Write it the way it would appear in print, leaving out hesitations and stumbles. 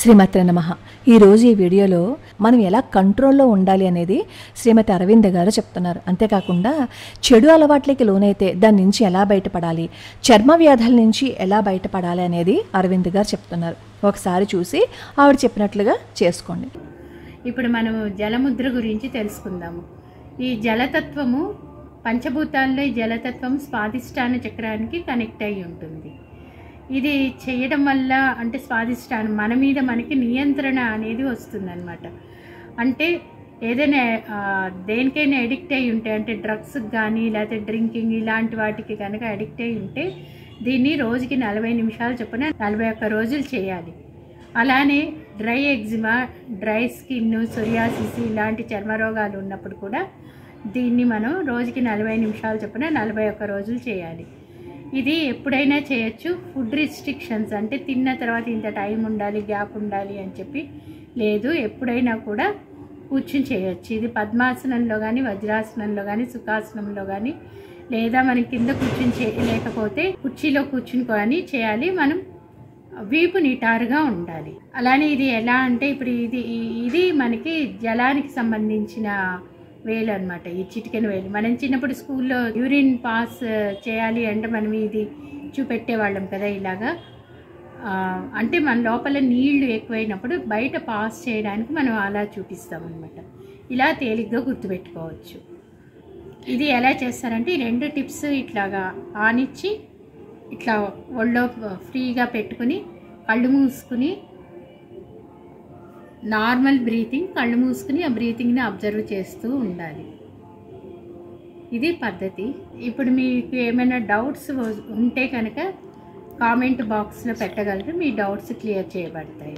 శ్రీమతి నమః. ఈరోజు ఈ వీడియోలో మనం ఎలా కంట్రోల్లో ఉండాలి అనేది శ్రీమతి అరవింద గారు చెప్తున్నారు. అంతేకాకుండా చెడు అలవాట్లకి లోనైతే దాని నుంచి ఎలా బయటపడాలి, చర్మ వ్యాధుల నుంచి ఎలా బయటపడాలి అనేది అరవింద్ గారు చెప్తున్నారు. ఒకసారి చూసి ఆవిడ చెప్పినట్లుగా చేసుకోండి. ఇప్పుడు మనం జలముద్ర గురించి తెలుసుకుందాము. ఈ జలతత్వము పంచభూతాల్లో ఈ జలతత్వం స్వాదిష్టాన చక్రానికి కనెక్ట్ అయి ఉంటుంది. ఇది చేయడం వల్ల అంటే స్వాదిష్టానం మన మీద మనకి నియంత్రణ అనేది వస్తుందన్నమాట. అంటే ఏదైనా దేనికైనా అడిక్ట్ అయి ఉంటే, అంటే డ్రగ్స్కి కానీ లేకపోతే డ్రింకింగ్ ఇలాంటి వాటికి కనుక అడిక్ట్ అయి ఉంటే దీన్ని రోజుకి 40 నిమిషాలు చొప్పున 41 రోజులు చేయాలి. అలానే dry eczema, dry skin, psoriasis ఇలాంటి చర్మరోగాలు ఉన్నప్పుడు కూడా దీన్ని మనం రోజుకి 40 నిమిషాలు చొప్పున 41 రోజులు చేయాలి. ఇది ఎప్పుడైనా చేయొచ్చు. ఫుడ్ రిస్ట్రిక్షన్స్ అంటే తిన్న తర్వాత ఇంత టైం ఉండాలి, గ్యాప్ ఉండాలి అని చెప్పి లేదు, ఎప్పుడైనా కూడా కూర్చుని చేయొచ్చు. ఇది పద్మాసనంలో కానీ, వజ్రాసనంలో కానీ, సుఖాసనంలో కానీ, లేదా మనం కింద కూర్చుని చేయలేకపోతే కుర్చీలో కూర్చుని కానీ చేయాలి. మనం వీపు నిటారుగా ఉండాలి. అలానే ఇది ఎలా అంటే ఇప్పుడు ఇది మనకి జలానికి సంబంధించిన వేలు అనమాట. ఈ చిటికెన వేలు మనం చిన్నప్పుడు స్కూల్లో యూరిన్ పాస్ చేయాలి అంటే మనం ఇది చూపెట్టేవాళ్ళం కదా. ఇలాగా అంటే మన లోపల నీళ్లు ఎక్కువైనప్పుడు బయట పాస్ చేయడానికి మనం అలా చూపిస్తాం అనమాట. ఇలా తేలిగ్గా గుర్తుపెట్టుకోవచ్చు. ఇది ఎలా చేస్తారంటే ఈ 2 టిప్స్ ఇట్లాగా ఆనిచ్చి ఇట్లా ఒళ్ళో ఫ్రీగా పెట్టుకుని కళ్ళు మూసుకుని నార్మల్ బ్రీతింగ్, కళ్ళు మూసుకుని ఆ బ్రీతింగ్ని అబ్జర్వ్ చేస్తూ ఉండాలి. ఇది పద్ధతి. ఇప్పుడు మీకు ఏమైనా డౌట్స్ ఉంటే కనుక కామెంట్ బాక్స్లో పెట్టగలరు. మీ డౌట్స్ క్లియర్ చేయబడతాయి.